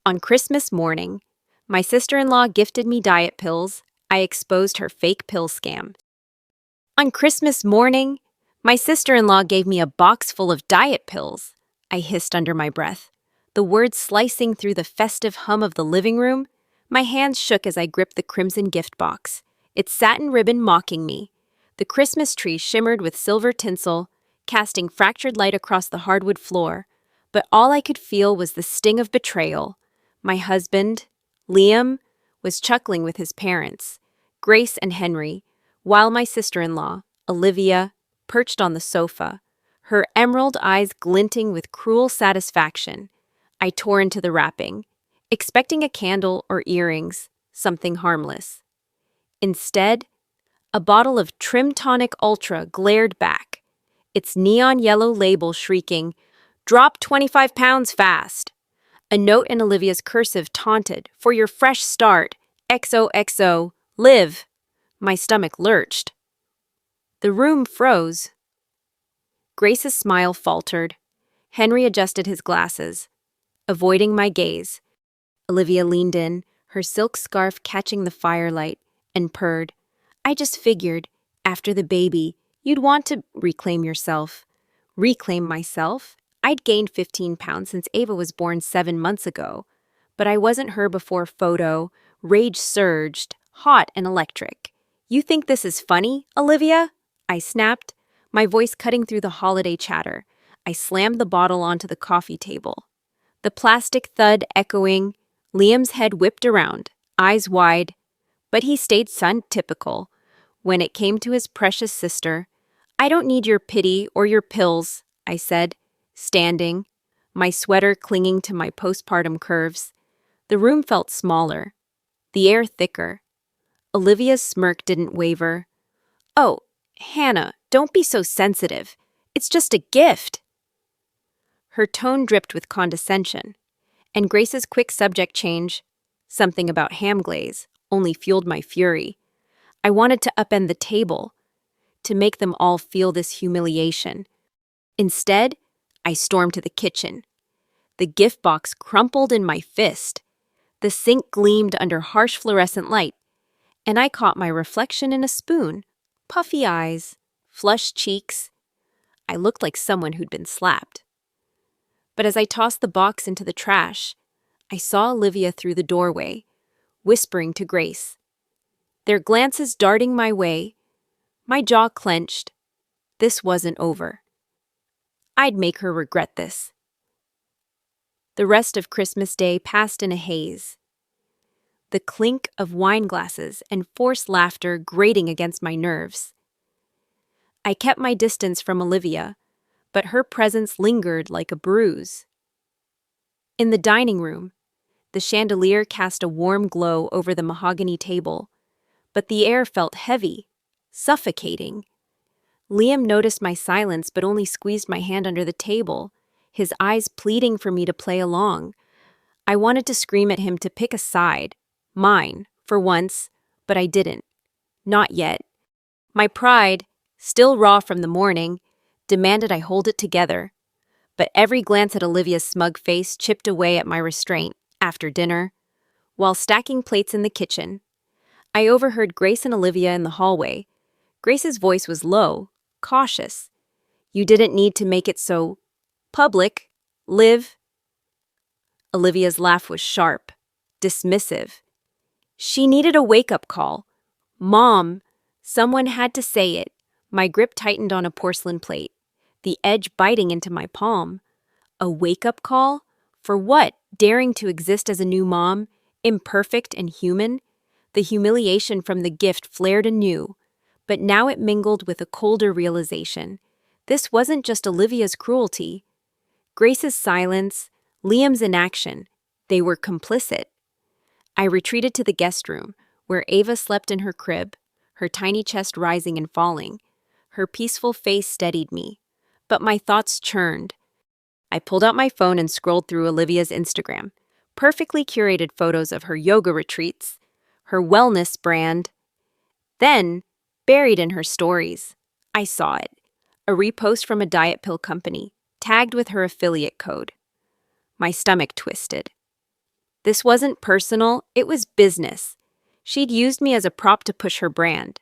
On Christmas morning, my sister-in-law gifted me diet pills. I exposed her fake pill scam. On Christmas morning, my sister-in-law gave me a box full of diet pills. I hissed under my breath, the words slicing through the festive hum of the living room. My hands shook as I gripped the crimson gift box, its satin ribbon mocking me. The Christmas tree shimmered with silver tinsel, casting fractured light across the hardwood floor. But all I could feel was the sting of betrayal. My husband, Liam, was chuckling with his parents, Grace and Henry, while my sister-in-law, Olivia, perched on the sofa, her emerald eyes glinting with cruel satisfaction. I tore into the wrapping, expecting a candle or earrings, something harmless. Instead, a bottle of Trim Tonic Ultra glared back, its neon yellow label shrieking, "Drop 25 pounds fast." A note in Olivia's cursive taunted, "For your fresh start, XOXO, live." My stomach lurched. The room froze. Grace's smile faltered. Henry adjusted his glasses, avoiding my gaze. Olivia leaned in, her silk scarf catching the firelight, and purred. "I just figured, after the baby, you'd want to reclaim yourself." Reclaim myself? I'd gained 15 pounds since Ava was born 7 months ago. But I wasn't her before photo. Rage surged, hot and electric. "You think this is funny, Olivia?" I snapped, my voice cutting through the holiday chatter. I slammed the bottle onto the coffee table. The plastic thud echoing. Liam's head whipped around, eyes wide. But he stayed son-typical. When it came to his precious sister, "I don't need your pity or your pills," I said, standing, my sweater clinging to my postpartum curves. The room felt smaller, the air thicker. Olivia's smirk didn't waver. "Oh, Hannah, don't be so sensitive. It's just a gift." Her tone dripped with condescension, and Grace's quick subject change, something about ham glaze, only fueled my fury. I wanted to upend the table, to make them all feel this humiliation. Instead, I stormed to the kitchen. The gift box crumpled in my fist. The sink gleamed under harsh fluorescent light, and I caught my reflection in a spoon. Puffy eyes, flushed cheeks. I looked like someone who'd been slapped. But as I tossed the box into the trash, I saw Olivia through the doorway, whispering to Grace. Their glances darting my way, my jaw clenched. This wasn't over. I'd make her regret this. The rest of Christmas Day passed in a haze. The clink of wine glasses and forced laughter grating against my nerves. I kept my distance from Olivia, but her presence lingered like a bruise. In the dining room, the chandelier cast a warm glow over the mahogany table, but the air felt heavy, suffocating. Liam noticed my silence but only squeezed my hand under the table, his eyes pleading for me to play along. I wanted to scream at him to pick a side, mine, for once, but I didn't. Not yet. My pride, still raw from the morning, demanded I hold it together. But every glance at Olivia's smug face chipped away at my restraint. After dinner, while stacking plates in the kitchen, I overheard Grace and Olivia in the hallway. Grace's voice was low, cautious. "You didn't need to make it so public, Liv." Olivia's laugh was sharp, dismissive. "She needed a wake-up call. Mom, someone had to say it." My grip tightened on a porcelain plate, the edge biting into my palm. A wake-up call? For what? Daring to exist as a new mom, imperfect and human? The humiliation from the gift flared anew, but now it mingled with a colder realization. This wasn't just Olivia's cruelty. Grace's silence, Liam's inaction, they were complicit. I retreated to the guest room, where Ava slept in her crib, her tiny chest rising and falling. Her peaceful face steadied me, but my thoughts churned. I pulled out my phone and scrolled through Olivia's Instagram. Perfectly curated photos of her yoga retreats, her wellness brand. Then, buried in her stories, I saw it. A repost from a diet pill company, tagged with her affiliate code. My stomach twisted. This wasn't personal, it was business. She'd used me as a prop to push her brand,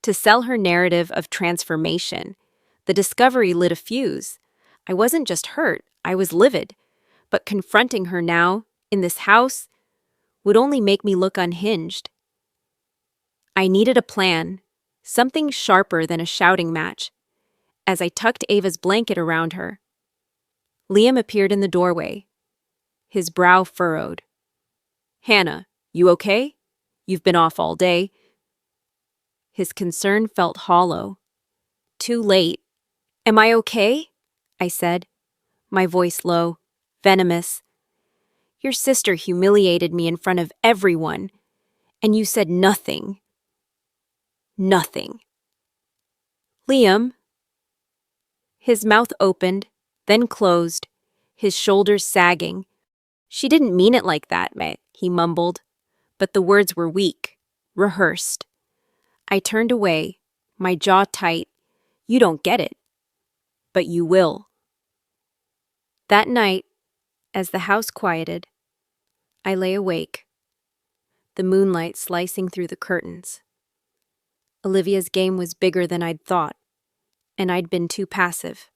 to sell her narrative of transformation. The discovery lit a fuse. I wasn't just hurt, I was livid. But confronting her now, in this house, would only make me look unhinged. I needed a plan, something sharper than a shouting match. As I tucked Ava's blanket around her, Liam appeared in the doorway, his brow furrowed. "Hannah, you okay? You've been off all day." His concern felt hollow. Too late. "Am I okay?" I said, my voice low, venomous. "Your sister humiliated me in front of everyone, and you said nothing." Nothing. "Liam." His mouth opened, then closed, his shoulders sagging. "She didn't mean it like that, mate," he mumbled, but the words were weak, rehearsed. I turned away, my jaw tight. "You don't get it. But you will." That night, as the house quieted, I lay awake, the moonlight slicing through the curtains. Olivia's game was bigger than I'd thought, and I'd been too passive.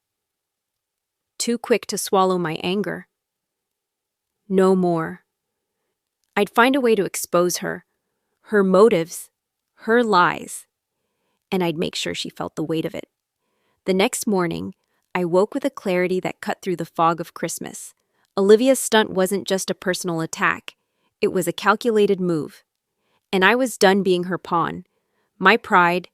Too quick to swallow my anger. No more. I'd find a way to expose her, her motives, her lies, and I'd make sure she felt the weight of it. The next morning, I woke with a clarity that cut through the fog of Christmas. Olivia's stunt wasn't just a personal attack, it was a calculated move. And I was done being her pawn. My pride,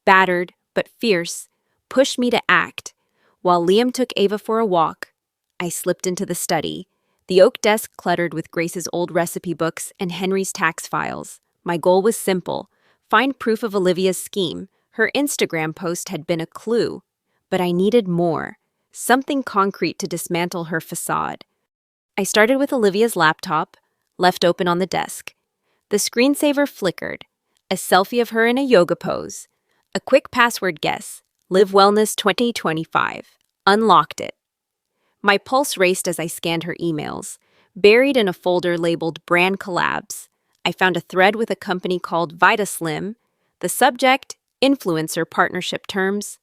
battered but fierce, pushed me to act. While Liam took Ava for a walk, I slipped into the study, the oak desk cluttered with Grace's old recipe books and Henry's tax files. My goal was simple: find proof of Olivia's scheme. Her Instagram post had been a clue, but I needed more, something concrete to dismantle her facade. I started with Olivia's laptop, left open on the desk. The screensaver flickered, a selfie of her in a yoga pose. A quick password guess, Live Wellness 2025. Unlocked it. My pulse raced as I scanned her emails. Buried in a folder labeled Brand Collabs, I found a thread with a company called VitaSlim. The subject, Influencer Partnership Terms.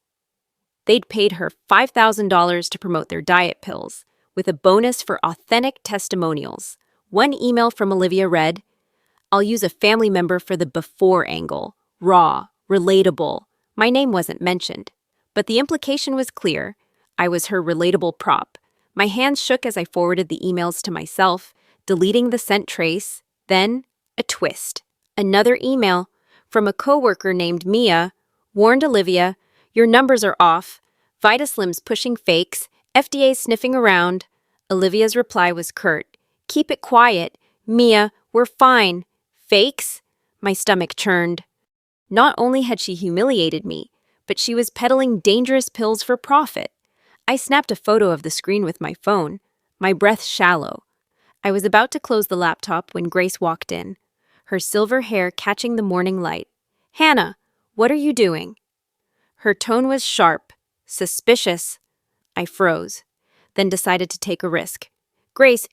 They'd paid her $5,000 to promote their diet pills, with a bonus for authentic testimonials. One email from Olivia read, "I'll use a family member for the before angle. Raw, relatable." My name wasn't mentioned, but the implication was clear. I was her relatable prop. My hands shook as I forwarded the emails to myself, deleting the sent trace. Then, a twist. Another email from a coworker named Mia warned Olivia, "Your numbers are off. VitaSlim's pushing fakes. FDA's sniffing around." Olivia's reply was curt. "Keep it quiet. Mia, we're fine." Fakes? My stomach churned. Not only had she humiliated me, but she was peddling dangerous pills for profit. I snapped a photo of the screen with my phone, my breath shallow. I was about to close the laptop when Grace walked in, her silver hair catching the morning light. "Hannah, what are you doing?" Her tone was sharp, suspicious. I froze, then decided to take a risk. "Grace,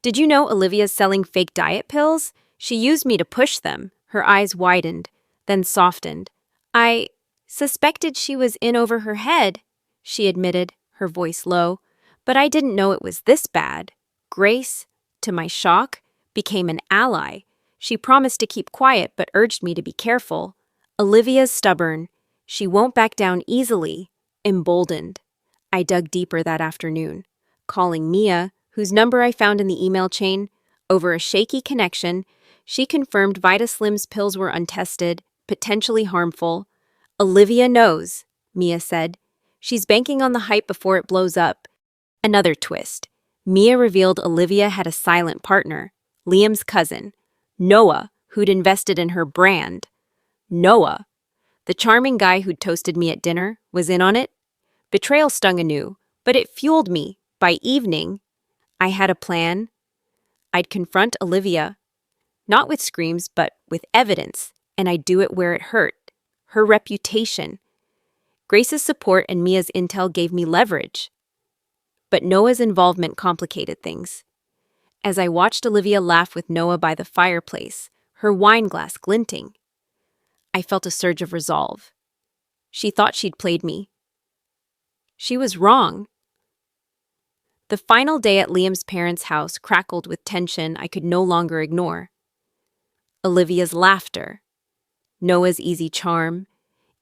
did you know Olivia's selling fake diet pills? She used me to push them." Her eyes widened, then softened. "I suspected she was in over her head," she admitted, her voice low. "But I didn't know it was this bad." Grace, to my shock, became an ally. She promised to keep quiet but urged me to be careful. "Olivia's stubborn. She won't back down easily." Emboldened, I dug deeper that afternoon, calling Mia, whose number I found in the email chain. Over a shaky connection, she confirmed VitaSlim's pills were untested, potentially harmful. "Olivia knows," Mia said. "She's banking on the hype before it blows up." Another twist. Mia revealed Olivia had a silent partner, Liam's cousin, Noah, who'd invested in her brand. Noah, the charming guy who'd toasted me at dinner, was in on it. Betrayal stung anew, but it fueled me. By evening, I had a plan. I'd confront Olivia, not with screams, but with evidence, and I'd do it where it hurt. Her reputation. Grace's support and Mia's intel gave me leverage. But Noah's involvement complicated things. as I watched Olivia laugh with Noah by the fireplace, her wine glass glinting. I felt a surge of resolve. She thought she'd played me. She was wrong. The final day at Liam's parents' house crackled with tension I could no longer ignore. Olivia's laughter, Noah's easy charm,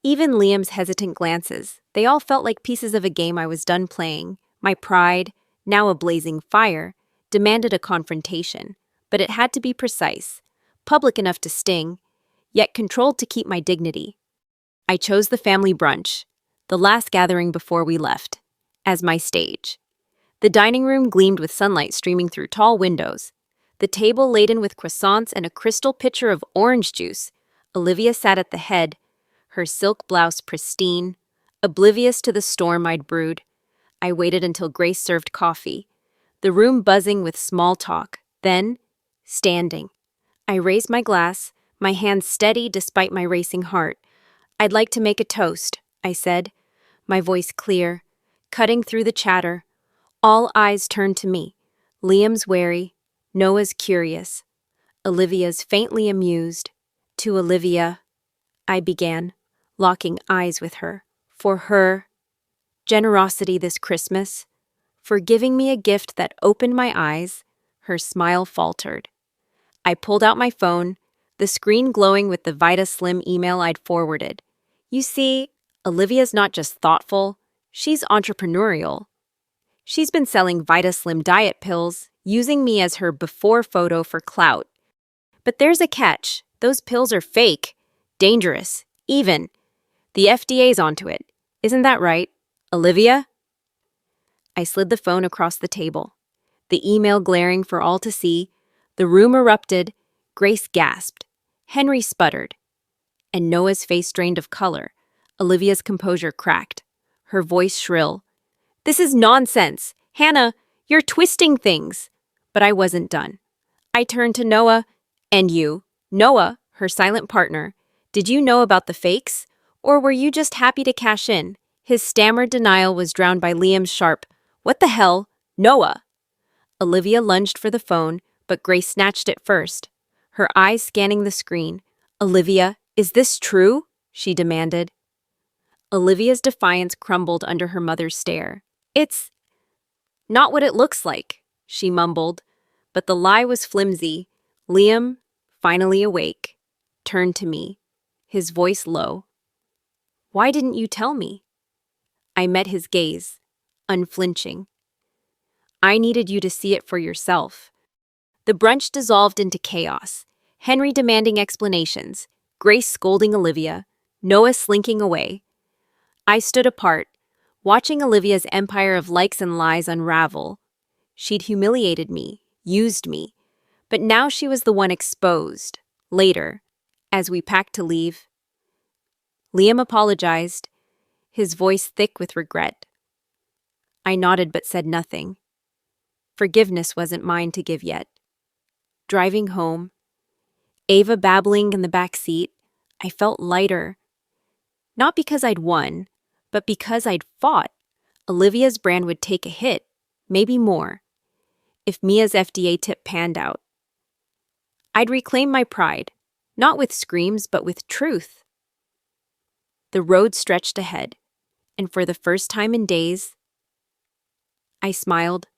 even Liam's hesitant glances, they all felt like pieces of a game I was done playing. My pride, now a blazing fire, demanded a confrontation, but it had to be precise, public enough to sting, yet controlled to keep my dignity. I chose the family brunch, the last gathering before we left, as my stage. The dining room gleamed with sunlight streaming through tall windows, the table laden with croissants and a crystal pitcher of orange juice. Olivia sat at the head, her silk blouse pristine, oblivious to the storm I'd brewed. I waited until Grace served coffee, the room buzzing with small talk. Then, standing, I raised my glass, my hands steady despite my racing heart. "I'd like to make a toast," I said, my voice clear, cutting through the chatter. All eyes turned to me. Liam's wary, Noah's curious, Olivia's faintly amused. To Olivia, I began, locking eyes with her. For her generosity this Christmas, for giving me a gift that opened my eyes, her smile faltered. I pulled out my phone, the screen glowing with the Vita Slim email I'd forwarded. You see, Olivia's not just thoughtful, she's entrepreneurial. She's been selling Vita Slim diet pills, using me as her before photo for clout. But there's a catch. Those pills are fake, dangerous, even. The FDA's onto it. Isn't that right, Olivia? I slid the phone across the table, the email glaring for all to see. The room erupted. Grace gasped. Henry sputtered. And Noah's face drained of color. Olivia's composure cracked, her voice shrill. "This is nonsense. Hannah, you're twisting things." But I wasn't done. I turned to Noah. "And you, Noah," her silent partner, "did you know about the fakes? Or were you just happy to cash in?" His stammered denial was drowned by Liam's sharp, "What the hell? Noah!" Olivia lunged for the phone, but Grace snatched it first, her eyes scanning the screen. "Olivia, is this true?" she demanded. Olivia's defiance crumbled under her mother's stare. "It's not what it looks like," she mumbled, but the lie was flimsy. Liam, finally awake, turned to me, his voice low. "Why didn't you tell me?" I met his gaze, unflinching. "I needed you to see it for yourself." The brunch dissolved into chaos, Henry demanding explanations, Grace scolding Olivia, Noah slinking away. I stood apart, watching Olivia's empire of likes and lies unravel. She'd humiliated me, used me, but now she was the one exposed. Later, as we packed to leave, Liam apologized, his voice thick with regret. I nodded but said nothing. Forgiveness wasn't mine to give yet. Driving home, Ava babbling in the back seat, I felt lighter. Not because I'd won, but because I'd fought. Olivia's brand would take a hit, maybe more, if Mia's FDA tip panned out. I'd reclaim my pride, not with screams, but with truth. The road stretched ahead, and for the first time in days, I smiled,